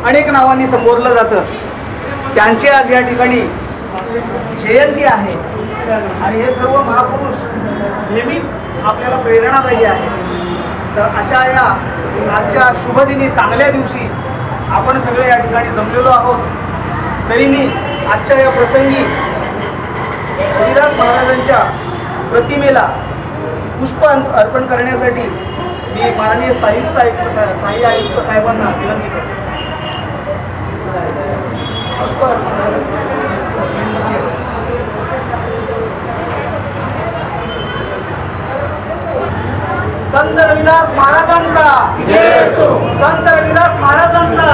अनेक नावांनी संबोधलं जातं, त्यांची आज या ठिकाणी जयंती आहे आणि हे सर्व महापुरुष नेहमीच आपल्याला प्रेरणादायी आहे. तर अशा या आजच्या शुभदिनी चांगल्या दिवशी आपण सगळे या ठिकाणी जमलेलो आहोत. तरी मी आजच्या या प्रसंगी हरिदास महाराजांच्या प्रतिमेला पुष्प अर्पण करण्यासाठी मी माननीय सहाय्य आयुक्त साहेबांना विनंती करतो. पुष्प संत रविदास महाराजांचा, संत रविदास महाराजांचा.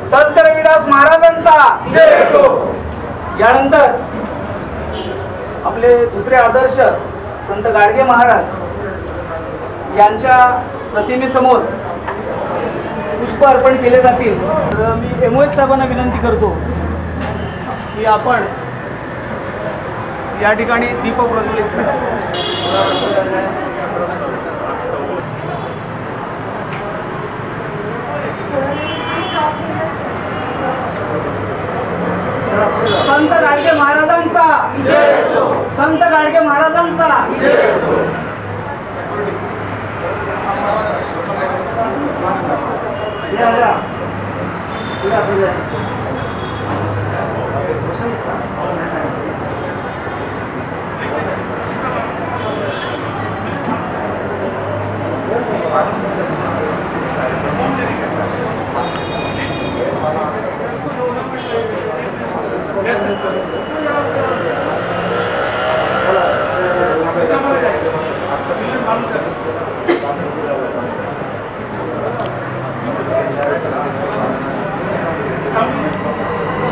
संत रविदास महाराजांचा. यानंतर आपले दुसरे आदर्श संत गाडगे महाराज यांच्या प्रतिमेसमोर पुष्प अर्पण केले जातील. तर मी MOS साहेबांना विनंती करतो की आपण या ठिकाणी दीप प्रज्वलित करा. संत गाडगे महाराजांचा, संत गाडगे महाराजांचा.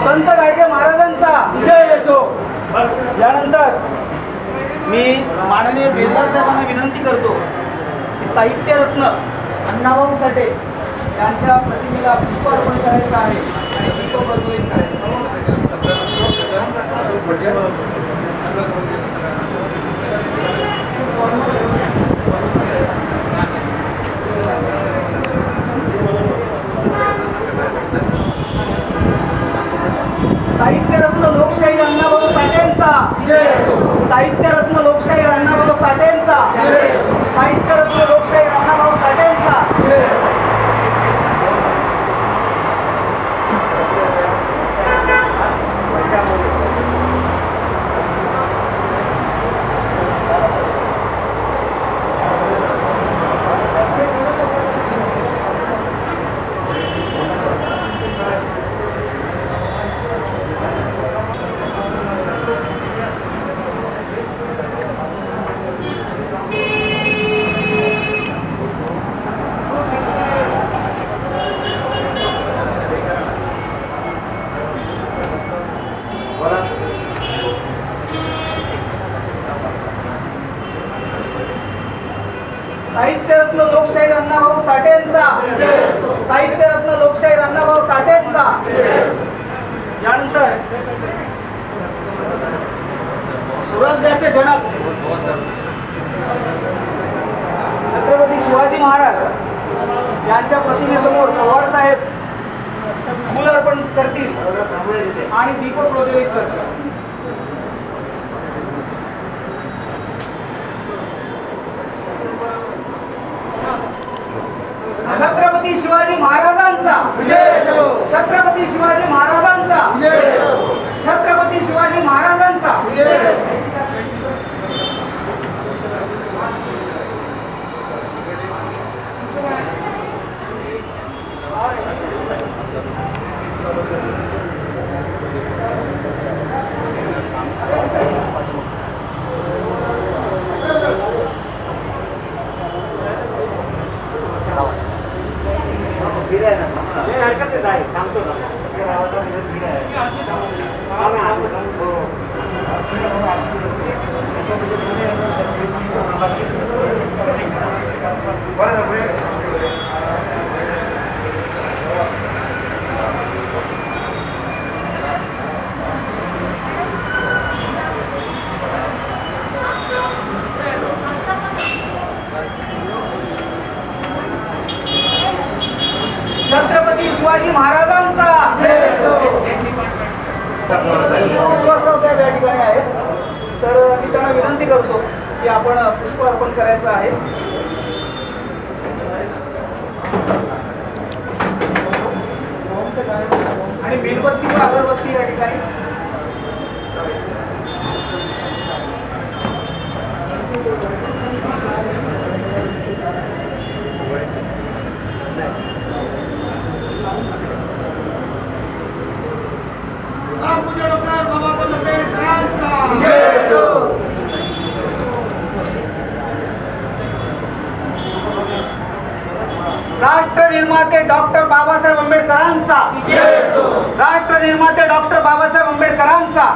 संत गाडगे महाराजांचा जय असो. यानंतर मी माननीय बेलदार साहेबांना विनंती करतो की साहित्यरत्न अण्णाभाऊ साठे यांच्या प्रतिमेला पुष्प अर्पण करायचं आहे आणि पुष्प प्रज्वलित करायचं. साहित्यरत्न लोकशाही अण्णाभाऊ साठेंचा, साहित्यरत्न लोकशाही अण्णाभाऊ साठेंचा, साहित्यरत्न लोकशाही अण्णाभाऊ साठेंचा. साहित्यरत्न लोकशाही अण्णाभाऊ साठेंचा, साहित्यरत्न लोकशाही अण्णाभाऊ साठेंचा. यानंतर स्वराज्याचे जनक छत्रपती शिवाजी महाराज यांच्या प्रतिमेसमोर पवार साहेब फूल अर्पण करतील आणि दीप प्रज्वलित करतील. छत्रपती शिवाजी महाराजांचा, छत्रपती शिवाजी महाराजांचा. छत्रपती शिवाजी महाराजांचा विश्वासराव साहेब या ठिकाणी आहेत, तर मी त्यांना विनंती करतो की आपण पुष्प अर्पण करायचं आहे. आणि मेणबत्ती व अगरबत्ती या ठिकाणी राष्ट्र निर्माते डॉक्टर बाबासाहेब आंबेडकरांचा, राष्ट्र निर्माते डॉक्टर बाबासाहेब आंबेडकरांचा.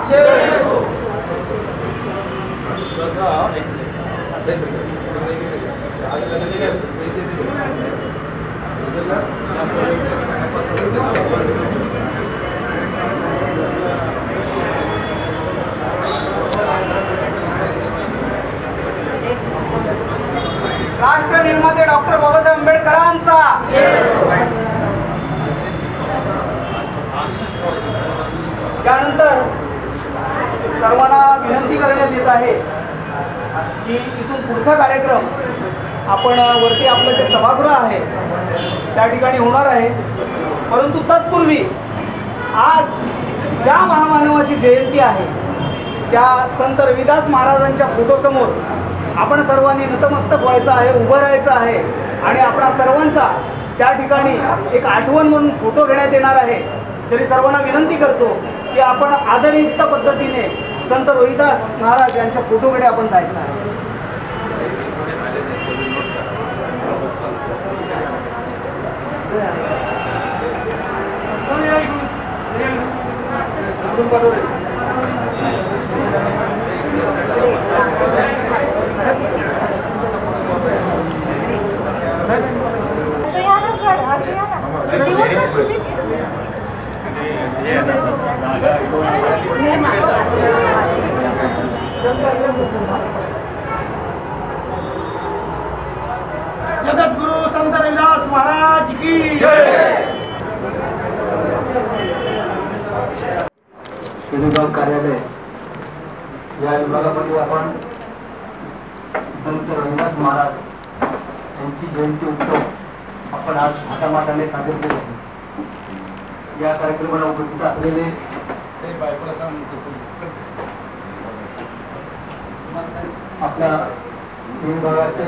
राष्ट्र निर्माते डॉक्टर बाबासाहेब आंबेडकरांचा. त्यानंतर सर्वांना विनंती करण्यात येत आहे की इथून पुढचा कार्यक्रम आपण वरती आपलं जे सभागृह आहे त्या ठिकाणी होणार आहे. परंतु तत्पूर्वी आज ज्या महामानवाची जयंती आहे त्या संत रविदास महाराजांच्या फोटोसमोर आपण सर्वांनी नतमस्तक व्हायचं आहे, उभं राहायचं आहे आणि आपणा सर्वांचा त्या ठिकाणी एक आठवण म्हणून फोटो घेण्यात येणार आहे. तरी सर्वांना विनंती करतो की आपण आदरयुक्त पद्धतीने संत रविदास महाराज यांच्या फोटोकडे आपण जायचं आहे. जगद्गुरु संत रविदास महाराज की जय. विभाग कार्यालय या विभागामध्ये आपण संत रविदास महाराज यांची जयंती उत्सव आपण आज थाटामाटाने साजरे केले. या कार्यक्रमाला उपस्थित असलेले आपल्या विभागाचे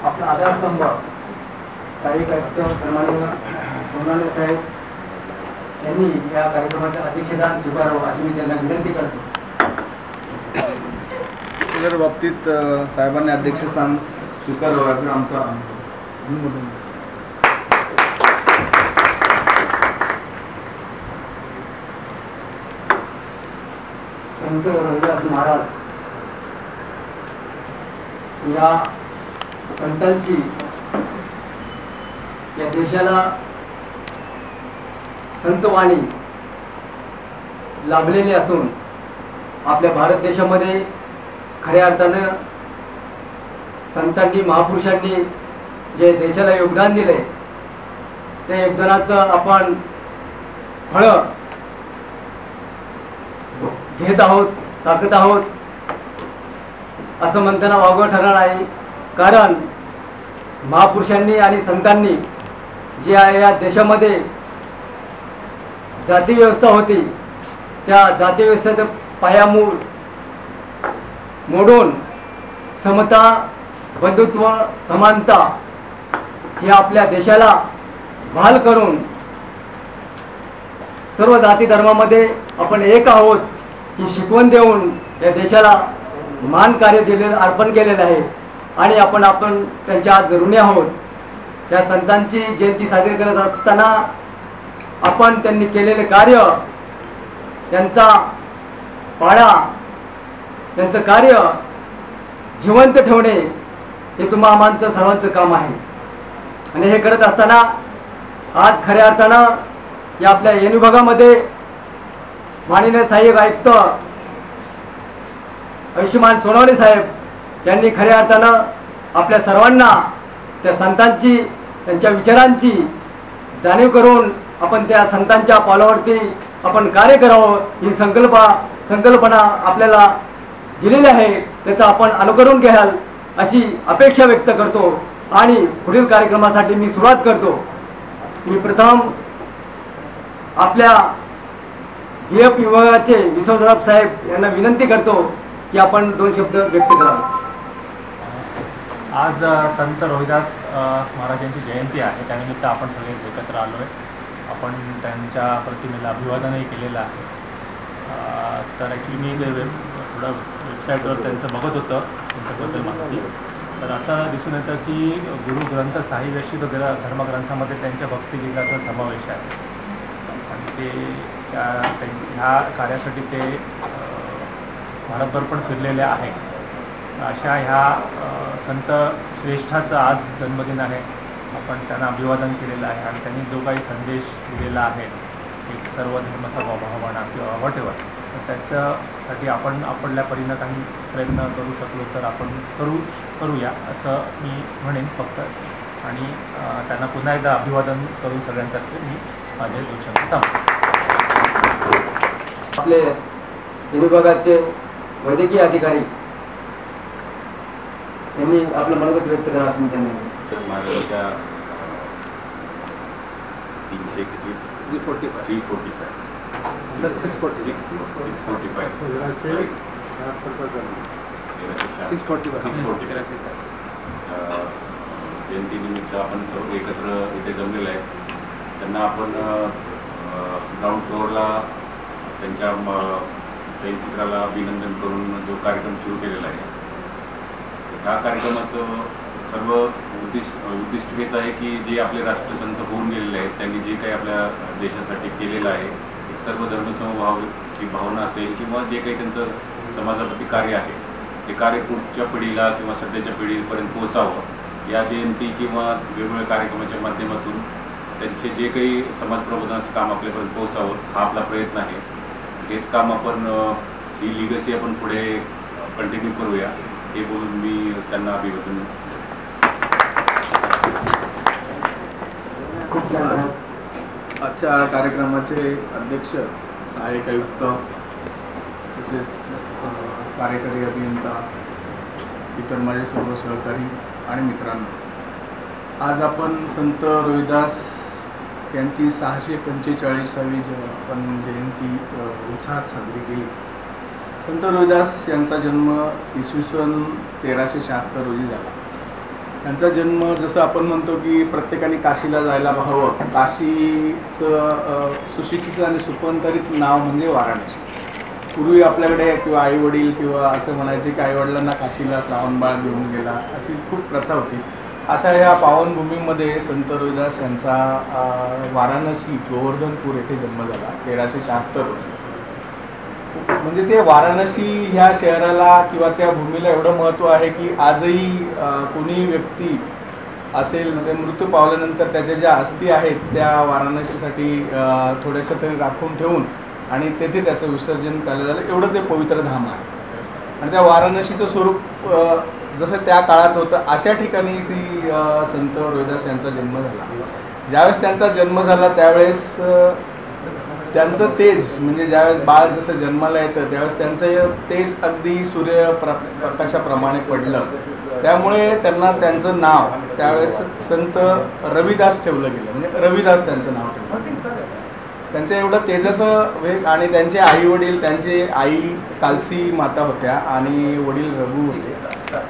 आपला आधारस्तंभ साहित्य आयुक्त सन्माननीय सोनाले साहेब यांनी या कार्यक्रमाचे अध्यक्षस्थान स्वीकारावं अशी मी त्यांना विनंती करतो. जर बाबतीत साहेबांनी अध्यक्षस्थान स्वीकारलं तर आमचा संत रविदास महाराज या संतांची या देशाला संतवाणी लाभलेली असून आपल्या भारत देशामध्ये खऱ्या अर्थानं संतांनी महापुरुषांनी जे देशाला योगदान दिले त्या योगदानाचं आपण फळं घेत आहोत, चाकत आहोत असं म्हणताना वावगं ठरणार आहे. कारण महापुरुषांनी आणि संतांनी जी या देशामध्ये जाती व्यवस्था होती त्या जातीव्यवस्थेचं पायामूळ मोडून समता, बंधुत्व, समानता ही आपल्या देशाला बहाल करून सर्व जाती धर्मामध्ये आपण एक आहोत ही शिकवण देऊन या देशाला महान कार्य दिलेलं अर्पण केलेलं आहे. आणि आपण त्यांच्या आज ऋणी आहोत. त्या संतांची जयंती साजरी करत असताना आपण त्यांनी केलेले कार्य, त्यांचा पाडा, त्यांचं कार्य जिवंत ठेवणे हे तुम्हा आम्हांचं सर्वांचं काम आहे. आणि हे करत असताना आज खऱ्या अर्थानं या आपल्या येणू भागामध्ये माननीय सहाय्यक आयुक्त आयुष्यमान सोनवणे साहेब यांनी खऱ्या अर्थानं आपल्या सर्वांना त्या संतांची, त्यांच्या विचारांची जाणीव करून आपण त्या संतांच्या पावलावरती आपण कार्य करावं ही संकल्पना आपल्याला दिलेली आहे. त्याचं आपण अनुकरण घ्याल अशी अपेक्षा व्यक्त करतो आणि पुढील कार्यक्रमासाठी मी सुरुवात करतो. मी प्रथम आपल्या DF विभागाचे विश्वनाथ साहेब यांना विनंती करतो की आपण 2 शब्द व्यक्त करावे. आज संत रोहिदास महाराजांची जयंती आहे. त्यानिमित्त आपण सगळे एकत्र आलो आहे. आपण त्यांच्या प्रतिमेला अभिवादनही केलेलं आहे. तर ॲक्च्युली मी थोडं वेबसाईटवर त्यांचं बघत होतं, त्यांच्याबद्दल माहिती. तर असं दिसून येतं की गुरु ग्रंथ साहिब शीख धर्मग्रंथामध्ये त्यांच्या भक्तिगीताचा समावेश आहे. आणि ते ह्या कार्यासाठी ते भारतभर पण फिरलेले आहे. अशा ह्या संत श्रेष्ठाचं आज जन्मदिन आहे. आपण त्यांना अभिवादन केलेलं आहे आणि त्यांनी जो काही संदेश दिलेला आहे, एक सर्व धर्मसमभावना किंवा वॉटेवर, तर त्याच्यासाठी आपण आपल्या परीनं काही प्रयत्न करू शकलो तर आपण करूया असं मी म्हणेन फक्त. आणि त्यांना पुन्हा एकदा अभिवादन करून सगळ्यांतर्फे मी माझे 2 शब्द थांबतो. आपले विभागाचे वैद्यकीय अधिकारी यांनी आपलं मनोगत व्यक्त करा असं त्यांनी. माझ्या 345 जयंतीनिमित्त आपण सर्व एकत्र इथे जमलेलं आहे. त्यांना आपण ग्राउंड फ्लोअरला त्यांच्या चित्राला अभिनंदन करून जो कार्यक्रम सुरू केलेला आहे, ह्या कार्यक्रमाचं सर्व उद्दिष्ट हेच आहे की जे आपले राष्ट्रसंत होऊन गेलेले आहेत, त्यांनी जे काही आपल्या देशासाठी केलेलं आहे, एक सर्व धर्मसमभावाची भावना असेल किंवा जे काही त्यांचं समाजाप्रती कार्य आहे, ते कार्य पुढच्या पिढीला किंवा सध्याच्या पिढीपर्यंत पोहोचावं या जयंती किंवा वेगवेगळ्या कार्यक्रमाच्या माध्यमातून त्यांचे जे काही समाज प्रबोधनाचं काम आपल्यापर्यंत पोहोचावं हा आपला प्रयत्न आहे. हेच काम आपण, ही लिगसी आपण पुढे कंटिन्यू करूया हे बोलून मी त्यांना अभिवादन. आजच्या कार्यक्रमाचे अध्यक्ष, सहाय्यक आयुक्त, तसेच कार्यकारी अभियंता, इतर माझे सर्व सहकारी आणि मित्रांनो, आज आपण संत रोहिदास यांची 645वी आपण जयंती उत्साहात साजरी केली. संत रोहिदास यांचा जन्म इसवी सन 1376 रोजी झाला. त्यांचा जन्म, जसं आपण म्हणतो की प्रत्येकाने काशीला जायला हवं, काशीचं सुशिक्षित आणि सुपंतरित नाव म्हणजे वाराणसी. पूर्वी आपल्याकडे किंवा आईवडील किंवा असं म्हणायचे की आईवडिलांना काशीला श्रावणबाळ घेऊन गेला, अशी खूप प्रथा होती. अशा या पावनभूमीमध्ये संत रोहिदास यांचा वाराणसी गोवर्धनपूर येथे जन्म झाला 1376 रोजी. म्हणजे ते वाराणसी ह्या शहराला किंवा त्या भूमीला एवढं महत्त्व आहे की आजही कोणी व्यक्ती असेल, ते मृत्यू पावल्यानंतर त्याच्या ज्या अस्थी आहेत त्या वाराणसीसाठी थोड्याशा तरी राखून ठेवून आणि तेथे त्याचं विसर्जन केलं झालं. एवढं ते पवित्र धाम आहे. आणि त्या वाराणसीचं स्वरूप जसं त्या काळात होतं, अशा ठिकाणी श्री संत रोहिदास यांचा जन्म झाला. ज्यावेळेस त्यांचा जन्म झाला त्यावेळेस त्यांचं तेज, म्हणजे ज्यावेळेस बाळ जसं जन्माला येतं त्यावेळेस त्यांचं तेज अगदी सूर्यप्रकाशाप्रमाणे पडलं. त्यामुळे त्यांना त्यांचं नाव त्यावेळेस संत रविदास ठेवलं गेलं, म्हणजे रविदास त्यांचं नाव ठेवलं. त्यांचं एवढं तेजाचं वेग आणि त्यांचे आई वडील, त्यांचे आई कालसी माता होत्या आणि वडील रघु होते.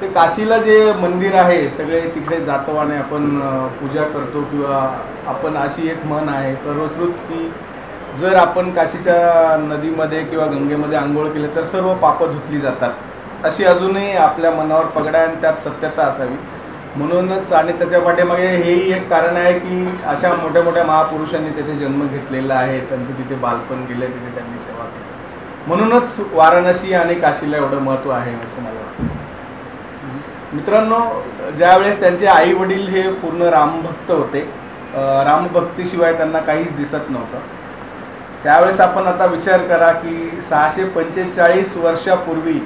ते काशीला जे मंदिर आहे सगळे तिकडे जातो आणि आपण पूजा करतो, किंवा आपण अशी एक म्हण आहे सर्वश्रुत की जर आपण काशीच्या नदीमध्ये किंवा गंगेमध्ये आंघोळ केले तर सर्व पापं धुतली जातात, अशी अजूनही आपल्या मनावर पगडा आणि त्यात सत्यता असावी. म्हणूनच आणि त्याच्या पाठीमागे हेही एक कारण आहे की अशा मोठ्या मोठ्या महापुरुषांनी तिथे जन्म घेतलेला आहे, त्यांचं तिथे बालपण गेलं, तिथे त्यांनी सेवा केली. म्हणूनच वाराणसी आणि काशीला एवढं महत्त्व आहे असं मला वाटतं. मित्रांनो, ज्यावेळेस त्यांचे आई वडील हे पूर्ण रामभक्त होते, रामभक्तीशिवाय त्यांना काहीच दिसत नव्हतं, त्यावेळेस आपण आता विचार करा की 645 वर्षापूर्वी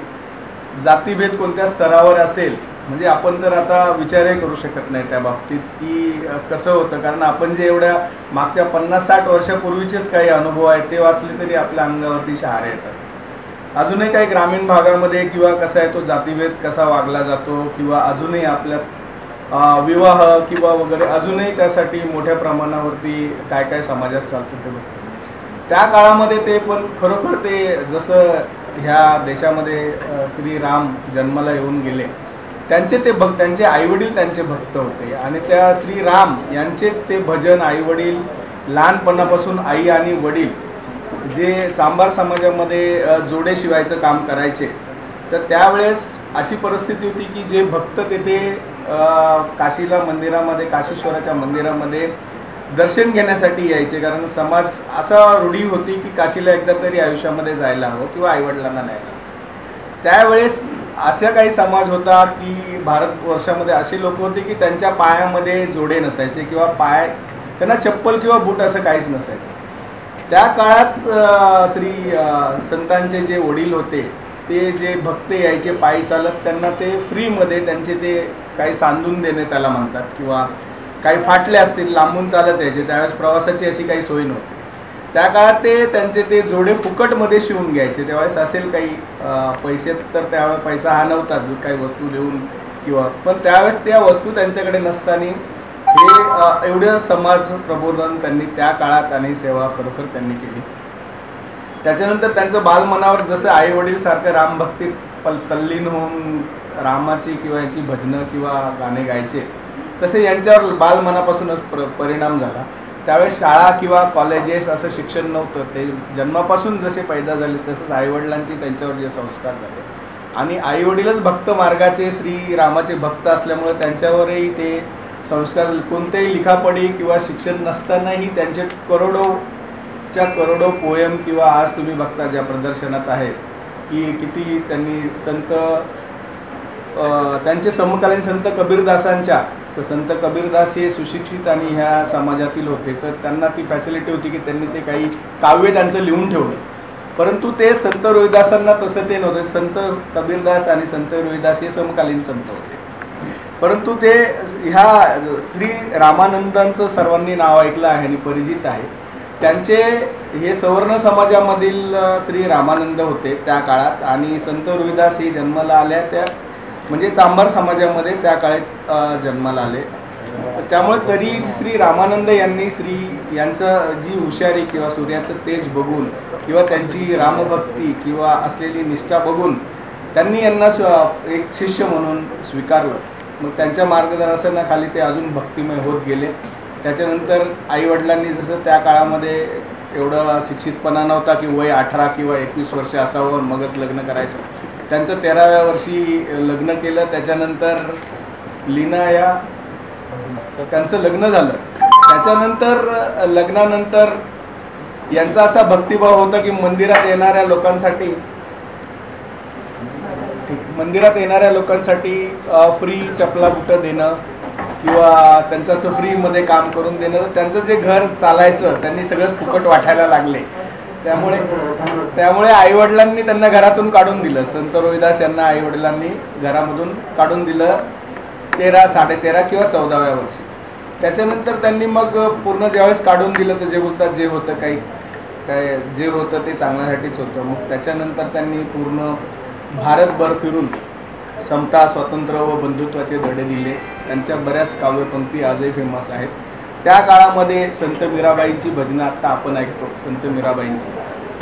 जातीभेद कोणत्या स्तरावर असेल. म्हणजे आपण तर आता विचारही करू शकत नाही त्या बाबतीत की कसं होतं, कारण आपण जे एवढ्या मागच्या 50-60 वर्षापूर्वीचेच काही अनुभव आहेत ते वाचले तरी आपल्या अंगावरती शहारे येतात. अजूनही काही ग्रामीण भागामध्ये किंवा कसा आहे तो जातीभेद कसा वागला जातो, किंवा अजूनही आपल्यात विवाह किंवा वगैरे अजूनही त्यासाठी मोठ्या प्रमाणावरती काय काय समाजात चालतं ते बघतो. त्या काळामध्ये ते पण खरोखर ते जसं ह्या देशामध्ये श्रीराम जन्माला येऊन गेले, त्यांचे ते भक्त, त्यांचे आईवडील त्यांचे भक्त होते आणि त्या श्रीराम यांचेच ते भजन आईवडील लहानपणापासून आई आणि वडील जे चांभार समाजामध्ये जोडे शिवायचं काम करायचे. तर त्यावेळेस अशी परिस्थिती होती की जे भक्त तेथे काशीला मंदिरामध्ये, काशीश्वराच्या मंदिरामध्ये दर्शन घेण्यासाठी यायचे, कारण समाज असा रूढी होती की काशीला एकदा तरी आयुष्यामध्ये जायला हवं किंवा आईवडिलांना न्यायला. त्यावेळेस अशा काही समाज होता की भारतवर्षामध्ये असे लोक होते की त्यांच्या पायामध्ये जोडे नसायचे किंवा त्यांना चप्पल किंवा बूट असं काहीच नसायचं. त्या काळात संतांचे जे वडील होते ते जे भक्त यायचे पायी चालत, त्यांना ते फ्रीमध्ये त्यांचे ते काही सांधून देणे त्याला म्हणतात, किंवा काही फाटले असतील लांबून चालत यायचे. त्यावेळेस प्रवासाची अशी काही सोय नव्हती. त्या काळात ते त्यांचे ते जोडे फुकटमध्ये शिवून घ्यायचे. त्यावेळेस असेल काही पैसे, तर त्यावेळेस पैसा हा नव्हता काही वस्तू देऊन किंवा, पण त्यावेळेस त्या वस्तू त्यांच्याकडे नसताना हे एवढं समाज प्रबोधन त्यांनी त्या काळात आणि सेवा खरोखर त्यांनी केली. त्याच्यानंतर त्यांचं बालमनावर जसं आई वडील सारखं रामभक्तीत तल्लीन होऊन रामाची किंवा यांची भजनं किंवा गाणे गायचे, तसे यांच्यावर बालमनापासूनच परिणाम झाला. त्यावेळेस शाळा किंवा कॉलेजेस असं शिक्षण नव्हतं. ते जन्मापासून जसे पैदा झाले तसंच आईवडिलांचे त्यांच्यावर जे संस्कार झाले आणि आईवडीलच भक्त मार्गाचे श्रीरामाचे भक्त असल्यामुळे त्यांच्यावरही ते संस्कार, कोणतेही लिखापडी किंवा शिक्षण नसतानाही त्यांचे करोडोच्या करोडो पोयम, किंवा आज तुम्ही बघता ज्या प्रदर्शनात आहेत की किती त्यांनी त्यांचे समकालीन संत कबीरदासांच्या, तर संत कबीरदास हे सुशिक्षित आणि ह्या समाजातील होते, तर त्यांना ती फॅसिलिटी होती की त्यांनी ते काही काव्य त्यांचं लिहून ठेवलं. परंतु ते संत रोहिदासांना तसं ते नव्हतं. संत कबीरदास आणि संत रोहिदास हे समकालीन संत होते, परंतु ते ह्या श्री रामानंदांचं सर्वांनी नाव ऐकलं आहे आणि परिचित आहे. त्यांचे हे सवर्ण समाजामधील श्री रामानंद होते त्या काळात, आणि संत रोहिदास हे जन्माला आल्या त्या म्हणजे चांभार समाजामध्ये त्या काळात जन्माला आले. त्यामुळे तरी श्री रामानंद यांनी यांचं जी हुशारी किंवा सूर्याचं तेज बघून किंवा त्यांची रामभक्ती किंवा असलेली निष्ठा बघून त्यांनी यांना एक शिष्य म्हणून स्वीकारलं. मग त्यांच्या मार्गदर्शनाखाली ते अजून भक्तिमय होत गेले. त्याच्यानंतर आईवडिलांनी जसं त्या काळामध्ये एवढं शिक्षितपणा नव्हता की वय 18 किंवा 21 वर्ष असावं मगच लग्न करायचं, त्यांचं 13व्या वर्षी लग्न केलं. त्याच्यानंतर लीना या त्यांचं लग्न झालं. त्याच्यानंतर लग्नानंतर यांचा असा भक्तिभाव होता की मंदिरात येणाऱ्या लोकांसाठी फ्री चपला बुटं देणं किंवा त्यांचं असं फ्रीमध्ये काम करून देणं. त्यांचं जे घर चालायचं त्यांनी सगळं फुकट वाटायला लागले. त्यामुळे आईवडिलांनी त्यांना घरातून काढून दिलं. संत रोहिदास यांना आईवडिलांनी घरामधून काढून दिलं 13, 13.5 किंवा 14व्या वर्षी. त्याच्यानंतर त्यांनी मग पूर्ण ज्यावेळेस काढून दिलं तर जे बोलतात जे होतं काय जे होतं ते चांगल्यासाठीच होतं. मग त्याच्यानंतर त्यांनी पूर्ण भारतभर फिरून समता, स्वातंत्र्य व बंधुत्वाचे धडे दिले. त्यांच्या बऱ्याच काव्यपंक्ती आजही फेमस आहेत. त्या काळामध्ये संत मीराबाईंची भजनं आत्ता आपण ऐकतो, संत मीराबाईंची.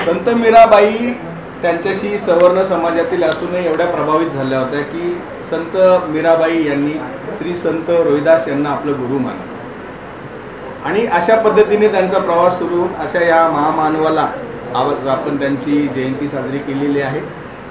संत मीराबाई त्यांच्याशी सवर्ण समाजातील असूनही एवढ्या प्रभावित झाल्या होत्या की संत मीराबाई यांनी श्री संत रोहिदास यांना आपलं गुरु मानलं. आणि अशा पद्धतीने त्यांचा प्रवास सुरू होऊन अशा या महामानवाला आज आपण त्यांची जयंती साजरी केलेली आहे.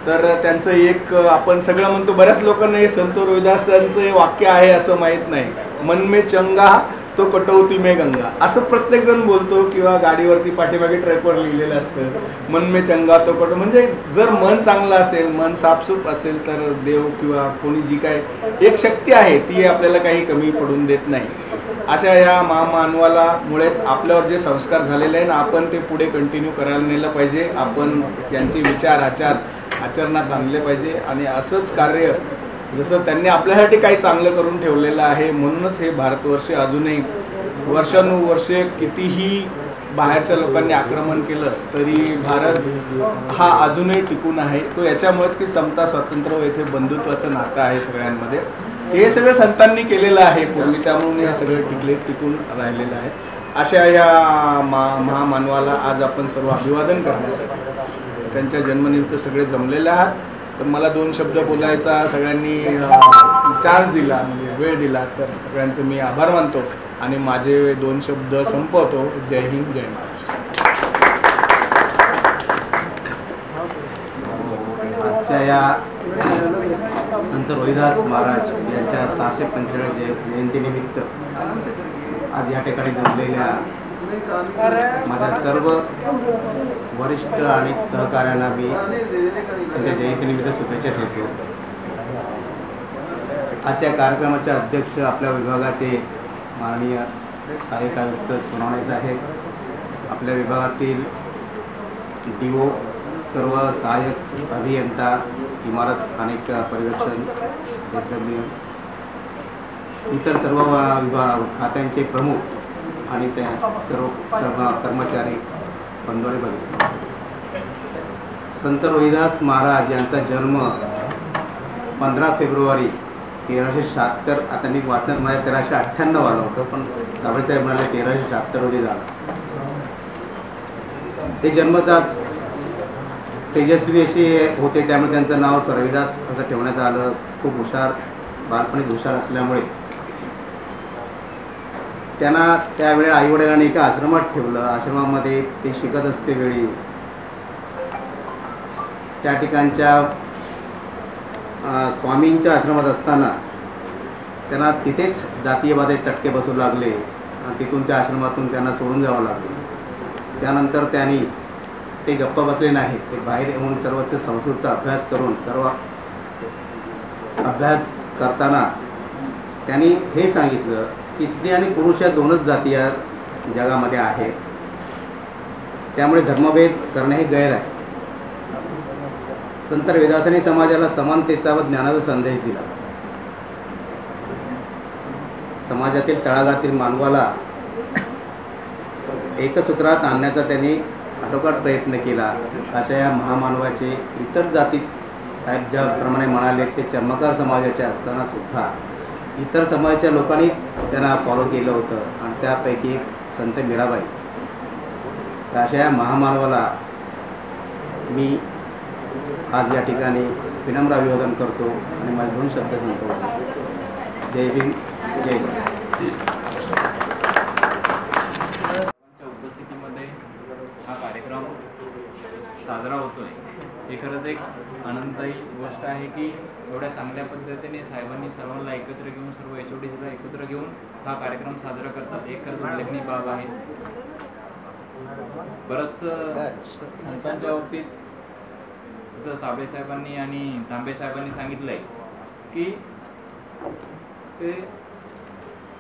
तर त्यांचं एक आपण सगळं म्हणतो, बऱ्याच लोकांना हे संत रोहिदासांचं वाक्य आहे असं माहीत नाही, मन में चंगा तो कटौती में गंगा, असं प्रत्येक जण बोलतो किंवा गाडीवरती पाठीमागे ट्रॅकवर लिहिलेलं असतं मन में चंगा तो कटो. म्हणजे जर मन चांगलं असेल, मन साफसूफ असेल तर देव किंवा कोणी जी काय एक शक्ती आहे ती आपल्याला काही कमी पडून देत नाही. अशा या महामानवाला मुळेच आपल्यावर जे संस्कार झालेले आहे ना, आपण ते पुढे कंटिन्यू करायला नेलं पाहिजे. आपण यांचे विचार आचरणात आणले पाहिजे. आणि असंच कार्य जसं त्यांनी आपल्यासाठी काही चांगलं करून ठेवलेलं आहे, म्हणूनच हे भारतवर्ष अजूनही वर्षानुवर्षे कितीही बाहेरच्या लोकांनी आक्रमण केलं तरी भारत हा अजूनही टिकून आहे. तो याच्यामुळेच की समता, स्वातंत्र्य व येथे बंधुत्वाचं नातं आहे सगळ्यांमध्ये. हे सगळं संतांनी केलेलं आहे पूर्वी, त्यामुळे हे सगळं टिकून राहिलेलं आहे. अशा या महामानवाला आज आपण सर्व अभिवादन करण्यासाठी त्यांच्या जन्मनिमित्त सगळे जमलेले आहात. तर मला 2 शब्द बोलायचा सगळ्यांनी चान्स दिला, म्हणजे वेळ दिला, तर सगळ्यांचे मी आभार मानतो आणि माझे 2 शब्द संपवतो. जय हिंद, जय महाराष्ट्र. आजच्या या संत रोहिदास महाराज यांच्या 645 जयंतीनिमित्त आज या ठिकाणी जमलेल्या माझ्या सर्व वरिष्ठ आणि सहकाऱ्यांना मी त्यांच्या जयंतीनिमित्त शुभेच्छा देतो. आजच्या कार्यक्रमाचे अध्यक्ष आपल्या विभागाचे माननीय सहाय्यक आयुक्त सोनवणे साहेब, आपल्या विभागातील DO, सर्व सहाय्यक अभियंता, इमारत आणि पर्यवेक्षण, SWM, इतर सर्व विभाग खात्यांचे प्रमुख आणि त्या सर्व कर्मचारी बंधूंनी बघितले. संत रोहिदास महाराज यांचा जन्म 15 फेब्रुवारी 1376, आता मी वाचण्यात माझ्या 1398 आलं होतं, पण साबळेसाहेब म्हणाले 1376 रोजी झाला. ते जन्मताच तेजस्वी असे होते, त्यामुळे त्यांचं नाव रोहिदास असं ठेवण्यात आलं. खूप हुशार, बालपणीत हुशार असल्यामुळे त्यांना त्यावेळी आईवडिलांनी एका आश्रमात ठेवलं. आश्रमामध्ये ते शिकत असते वेळी त्या ठिकाणच्या स्वामींच्या आश्रमात असताना त्यांना तिथेच जातीयवादी चटके बसू लागले आणि तिथून त्या आश्रमातून त्यांना सोडून जावं लागलं. त्यानंतर त्यांनी ते गप्प बसले नाहीत, ते बाहेर येऊन सर्व ते संस्कृतचा अभ्यास करून सर्व अभ्यास करताना त्यांनी हे सांगितलं की स्त्री आणि पुरुष या 2च जाती या जगामध्ये आहेत, त्यामुळे धर्मभेद करणे हे गैर आहे. संत रोहिदासांनी समाजाला समानतेचा व ज्ञानाचा संदेश दिला. समाजातील तळागाळातील मानवाला एकसूत्रात आणण्याचा त्यांनी आटोकाट प्रयत्न केला. अशा या महामानवाचे इतर जाती साहेब ज्याप्रमाणे म्हणाले ते चर्मकार समाजाचे असताना सुद्धा इतर समाजाच्या लोकांनी त्यांना फॉलो केलं होतं आणि त्यापैकी संत मीराबाई. अशा या महामानवाला मी आज या ठिकाणी विनम्र अभिवादन करतो आणि माझे 2 शब्द संपवतो. जय भीम, जय हिंद. उपस्थितीमध्ये हा कार्यक्रम साजरा होतोय हे खरंच एक आनंददायी गोष्ट आहे की एवढ्या चांगल्या पद्धतीने साहेबांनी सर्वांना एकत्र घेऊन, सर्व HODsला एकत्र घेऊन हा कार्यक्रम साजरा करतात. एक उल्लेखनीय बाब आहे. बरंच संतांच्या बाबतीत जसं साबळे साहेबांनी आणि तांबे साहेबांनी सांगितलं आहे की ते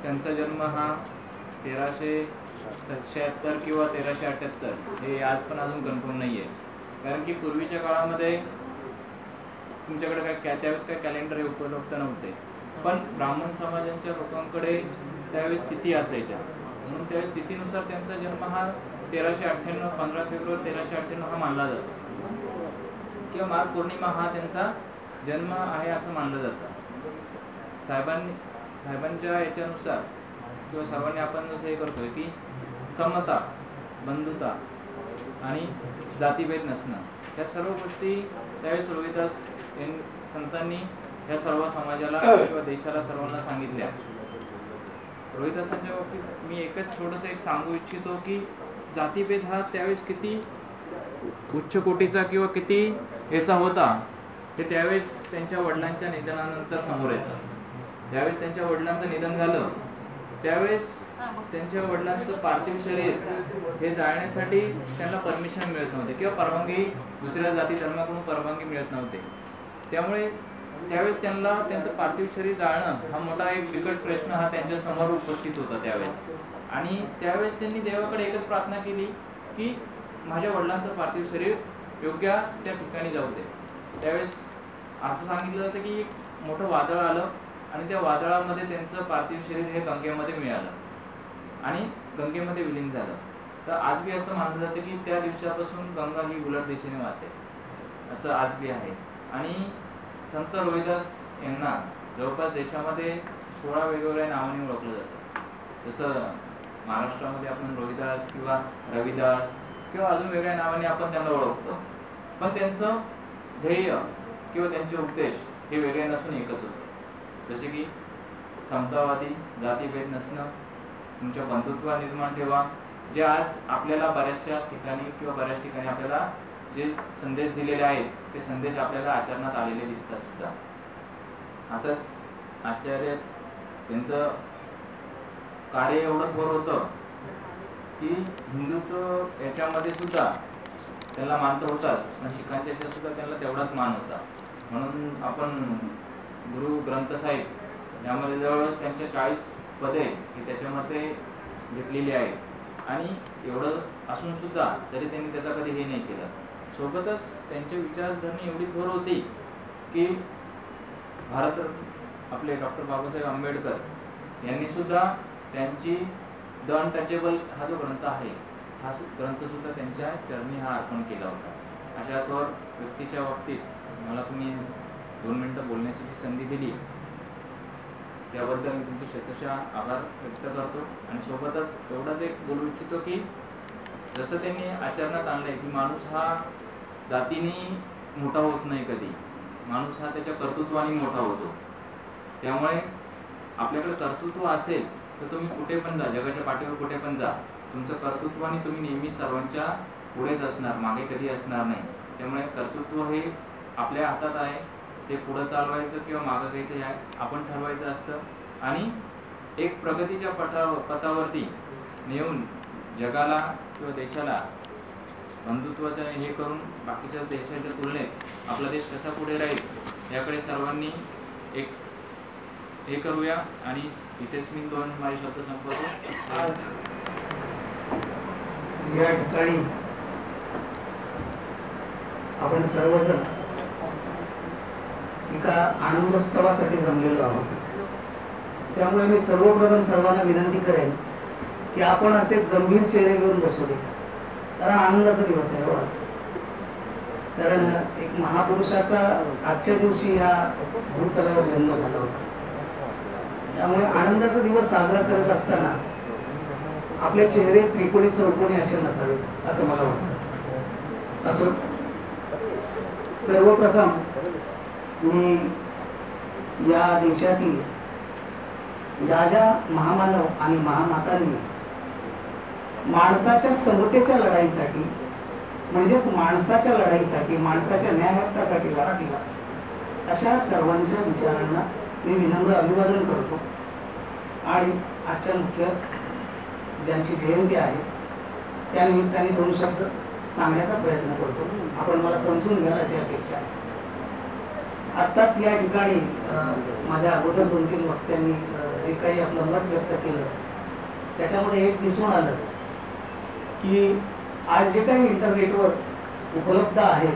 त्यांचा जन्म हा 1376 किंवा 1378 हे आज पण अजून कन्फर्म नाही आहे. कारण की पूर्वीच्या काळामध्ये तुमच्याकडे काय त्यावेळेस काय कॅलेंडर हे उपलब्ध नव्हते, पण ब्राह्मण समाजांच्या लोकांकडे त्यावेळेस तिथी असायच्या, म्हणून त्यावेळेस तिथीनुसार त्यांचा जन्म हा 1398 15 फेब्रुवारी 1398 हा मानला जातो किंवा माघ पौर्णिमा हा त्यांचा जन्म आहे असं मानलं जातं. साहेबांच्या याच्यानुसार किंवा सर्वांनी आपण जसं हे करतोय की समता, बंधुता आणि जातीभेद नसणं, या सर्व गोष्टी त्यावेळेस रोहिदास संतांनी या सर्व समाजाला किंवा देशाला सर्वांना सांगितल्या. रोहिदासांच्या बाबतीत मी एकच थोडंसं एक सांगू इच्छितो की जातीभेद हा त्यावेळेस किती उच्च कोटीचा किंवा किती याचा होता हे त्यावेळेस त्यांच्या वडिलांच्या निधनानंतर समोर येतं. त्यावेळेस त्यांच्या वडिलांचं निधन झालं त्यावेळेस त्यांच्या वडिलांचं पार्थिव शरीर हे जाळण्यासाठी त्यांना परमिशन मिळत नव्हते किंवा परवानगी दुसऱ्या जाती धर्माकडून परवानगी मिळत नव्हते. त्यामुळे त्यावेळेस त्यांना त्यांचं पार्थिव शरीर जाळणं हा मोठा एक बिकट प्रश्न हा त्यांच्या समोर उपस्थित होता त्यावेळेस. आणि त्यावेळेस त्यांनी देवाकडे एकच प्रार्थना केली की माझ्या वडिलांचं पार्थिव शरीर योग्य त्या ठिकाणी जाऊ दे. त्यावेळेस असं सांगितलं जातं की एक मोठं वादळ आलं आणि त्या वादळामध्ये त्यांचं पार्थिव शरीर हे गंगेमध्ये मिळालं आणि गंगेमध्ये विलीन झालं. तर आज बी असं मानलं जातं की त्या दिवसापासून गंगा ही उलट दिशेने वाहते, असं आज बी आहे. आणि संत रोहिदास यांना जवळपास देशामध्ये 16 वेगवेगळ्या नावाने ओळखलं जातं. जसं महाराष्ट्रामध्ये आपण रोहिदास किंवा रविदास किंवा अजून वेगळ्या नावाने आपण त्यांना ओळखतो, पण त्यांचं ध्येय किंवा त्यांचे उपदेश हे वेगळे नसून एकच होतं. जसे की समतावादी, जातीभेद नसणं, तुमच्या बंधुत्व निर्माण ठेवा, जे आज आपल्याला बऱ्याचशा ठिकाणी किंवा बऱ्याच ठिकाणी आपल्याला जे संदेश दिलेले आहेत ते संदेश आपल्याला आचरणात आलेले दिसतात सुद्धा. असंच आचार्य त्यांचं कार्य एवढं थोर होतं की हिंदुत्व याच्यामध्ये सुद्धा त्याला मान तर होताच, पण शिखांच्या याच्यात सुद्धा त्यांना तेवढाच मान होता. म्हणून आपण गुरु ग्रंथ साहिब यामध्ये जवळपास त्यांच्या 40 पदे ही त्याच्यामध्ये घेतलेली आहेत. आणि एवढं असून सुद्धा तरी त्यांनी त्याचा कधी हे नाही केलं. सोबतच त्यांची विचारसरणी एवढी थोर होती की भारत आपले डॉक्टर बाबासाहेब आंबेडकर यांनी सुद्धा त्यांची द अनटचेबल हा जो ग्रंथ आहे हा ग्रंथ सुद्धा त्यांच्या चरणी हा अर्पण केला होता. अशा थोर व्यक्तीच्या बाबतीत मला तुम्ही 2 मिनिटं बोलण्याची जी संधी दिली त्याबद्दल मी तुमचे शतशः आभार व्यक्त करतो. आणि सोबतच एवढाच एक बोलू इच्छितो की जसं त्यांनी आचरणात आणलंय की माणूस हा जातीने मोठा होत नाही, कधी माणूस हा त्याच्या कर्तृत्वाने मोठा होतो. त्यामुळे आपल्याकडे कर्तृत्व असेल तर तुम्ही कुठे पण जा, जगाच्या पाठीवर कुठे पण जा, तुमचं कर्तृत्वाने तुम्ही नेहमी सर्वांच्या पुढेच असणार, मागे कधी असणार नाही. त्यामुळे कर्तृत्व हे आपल्या हातात आहे, ते पुढं चालवायचं किंवा मागं घ्यायचं हे आपण ठरवायचं असतं. आणि एक प्रगतीच्या पथावरती नेऊन जगाला किंवा देशाला बंधुत्वाचं हे करून बाकीच्या देशाच्या तुलनेत आपला देश कसा पुढे राहील याकडे सर्वांनी एक हे करूया. आणि इथेच मी 2 माझे शब्द संपवतो. आज या ठिकाणी आपण सर्वजण एका आनंदोत्सवासाठी जमलेलो आहोत. त्यामुळे मी सर्वप्रथम सर्वांना विनंती करेन की आपण असे गंभीर चेहरे घेऊन बसू दे, कारण आनंदाचा दिवस आहे. आज कारण एक महापुरुषाचा आजच्या दिवशी या भूतलावर जन्म झाला होता. त्यामुळे आनंदाचा दिवस साजरा करत असताना आपले चेहरे त्रिकोणी चौकोनी असे नसावेत असं मला वाटतं. असो, सर्वप्रथम मी या देशातील ज्या ज्या महामानव आणि महामातांनी माणसाच्या समतेच्या लढाईसाठी, म्हणजेच माणसाच्या लढाईसाठी, माणसाच्या न्याय हक्कासाठी लढा दिला, अशा सर्वांच्या विचारांना मी विनम्र अभिवादन करतो. आणि आजच्या मुख्य ज्यांची जयंती आहे त्या निमित्ताने 2 शब्द सांगण्याचा प्रयत्न करतो. आपण मला समजून घ्याल अशी अपेक्षा आहे. आत्ताच या ठिकाणी माझ्या अगोदर 2-3 वक्त्यांनी जे काही आपलं मत व्यक्त केलं त्याच्यामध्ये एक दिसून आलं की आज जे काही इंटरनेटवर उपलब्ध आहे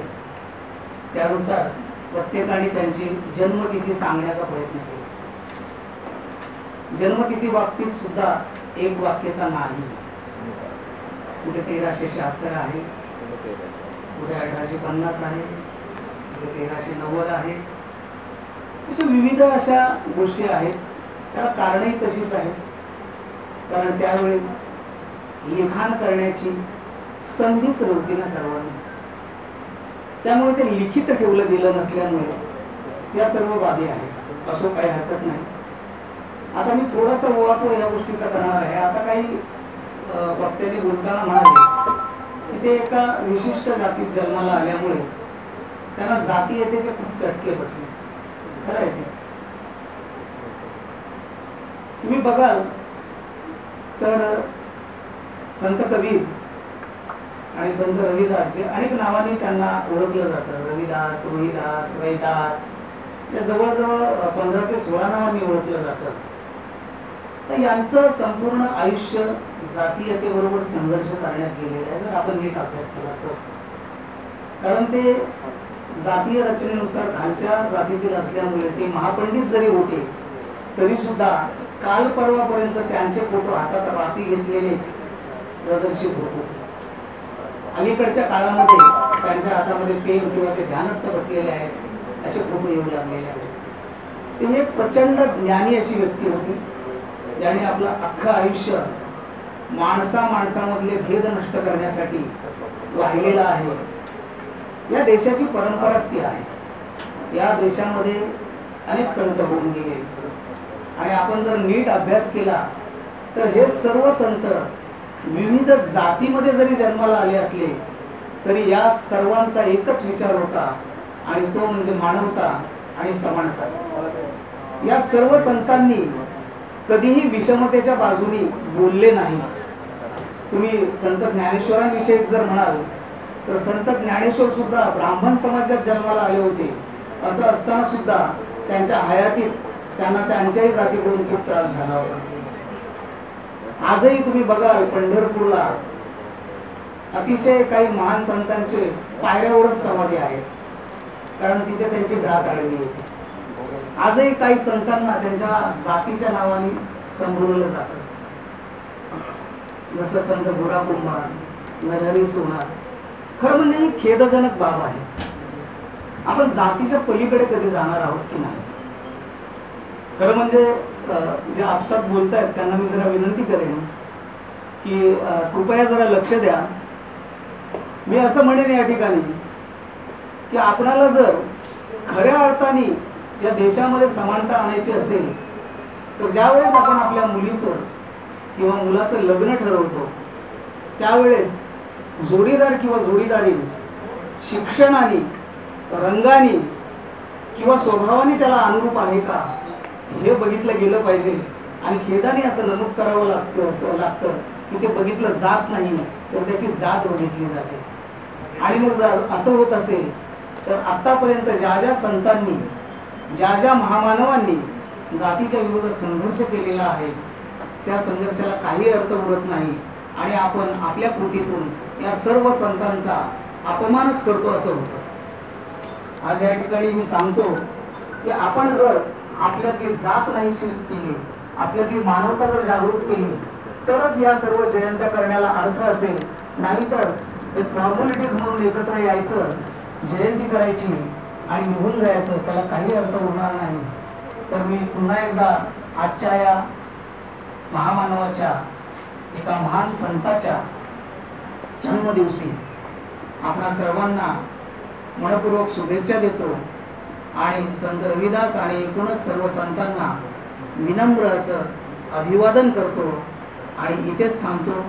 त्यानुसार प्रत्येकाने त्यांची जन्मतिथी सांगण्याचा प्रयत्न केला. जन्मतिथी बाबतीत सुद्धा एक वाक्यता नाही. कुठे 1376 आहे, कुठे 1850 आहे, कुठे 1390 आहे. अशा विविध अशा गोष्टी आहेत. त्याला कारणही तशीच आहेत. कारण त्यावेळेस लिखाण करण्याची संधीच नव्हती ना सर्वांना. त्यामुळे ते लिखित ठेवलं गेलं नसल्यामुळे या सर्व बाबी आहेत. असो, काही हरकत नाही. आता मी थोडासा ओळखो या गोष्टीचा करणार आहे. आता काही वक्त्यांनी बोलताना म्हणाले की ते एका विशिष्ट जातीत जन्माला आल्यामुळे त्यांना जातीयतेचे खूप चटके बसले. खरं आहे ते. तुम्ही बघाल तर संत कबीर आणि संत रविदास जे अनेक नावांनी त्यांना ओळखलं जातं. रविदास, रोहिदास, रैदास, या जवळजवळ 15 ते 16 नावांनी ओळखलं जातं. तर यांचं संपूर्ण आयुष्य जातीयतेबरोबर संघर्ष करण्यात गेलेलं आहे जर आपण नीट अभ्यास केला तर. कारण ते जातीय रचनेनुसार खालच्या जातीतील असल्यामुळे ते महापंडित जरी होते तरी सुद्धा काल परवापर्यंत त्यांचे फोटो हातात रापी घेतलेलेच प्रदर्शित होत होते. अलीकडच्या काळामध्ये त्यांच्या हातामध्ये पेन किंवा ते ध्यानस्थ बसलेले आहेत असे फोटो येऊ लागलेले आहेत. ते एक प्रचंड ज्ञानी अशी व्यक्ती होती ज्याने आपलं अख्खं आयुष्य माणसामधले भेद नष्ट करण्यासाठी वाहिलेलं आहे. या देशाची परंपराच ती आहे. या देशामध्ये अनेक संत होऊन गेले आणि आपण जर नीट अभ्यास केला तर हे सर्व संत विविध जातीमध्ये जरी जन्माला आले असले तरी या सर्वांचा एकच विचार होता आणि तो म्हणजे मानवता आणि समानता. या सर्व संतांनी कधीही विषमतेच्या बाजूनी बोलले नाहीत. तुम्ही संत ज्ञानेश्वरांविषयी जर म्हणाल तर संत ज्ञानेश्वर सुद्धा ब्राह्मण समाजात जन्माला आले होते. असं असताना सुद्धा त्यांच्या हयातीत त्यांना त्यांच्याही जातीकडून खूप त्रास झाला होता. आजही तुम्ही बघाल पंढरपूरला अतिशय काही महान संतांचे पायऱ्यावरच समाधी आहेत कारण तिथे त्यांची जात आढळली होती. आजही काही संतांना त्यांच्या जातीच्या नावाने संबोधलं जातं. जसं संत गोरा कुंभार, नरहरी सोनार. खरं म्हणजे ही खेदजनक बाब आहे. आपण जातीच्या पलीकडे कधी जाणार आहोत की नाही. खरं म्हणजे जे आपसात बोलतायत त्यांना मी जरा विनंती करेन की कृपया जरा लक्ष द्या. मी असं म्हणेन या ठिकाणी की आपणाला जर खऱ्या अर्थाने या देशामध्ये समानता आणायची असेल तर ज्यावेळेस आपण आपल्या मुलीचं किंवा मुलाचं लग्न ठरवतो त्यावेळेस जोडीदार किंवा जोडीदारी शिक्षणाने, रंगाने किंवा स्वभावाने त्याला अनुरूप आहे का हे बघितलं गेलं पाहिजे. आणि खेदाने असं नमूद करावं लागतं की ते बघितलं जात नाही तर त्याची जात बघितली जाते. आणि मग जर असं होत असेल तर आतापर्यंत ज्या ज्या संतांनी, ज्या ज्या महामानवांनी जातीच्या विरोधात संघर्ष केलेला आहे त्या संघर्षाला काही अर्थ उरत नाही आणि आपण आपल्या कृतीतून या सर्व संतांचा अपमानच करतो असं होतं. आज या ठिकाणी मी सांगतो की आपण जर आपल्यातली जात नाहीशी केली, आपल्यातली मानवता जर जागृत केली तरच या सर्व जयंत्या करण्याला अर्थ असेल. नाहीतर एक फॉर्मॅलिटीज म्हणून एकत्र यायचं, जयंती करायची आणि निघून जायचं, त्याला काही अर्थ उरणार नाही. तर मी पुन्हा एकदा आजच्या या महामानवाच्या, एका महान संताच्या जन्मदिवशी आपणा सर्वांना मनपूर्वक शुभेच्छा देतो आणि संत रविदास आणि एकूणच सर्व संतांना विनम्र असं अभिवादन करतो आणि इथेच थांबतो.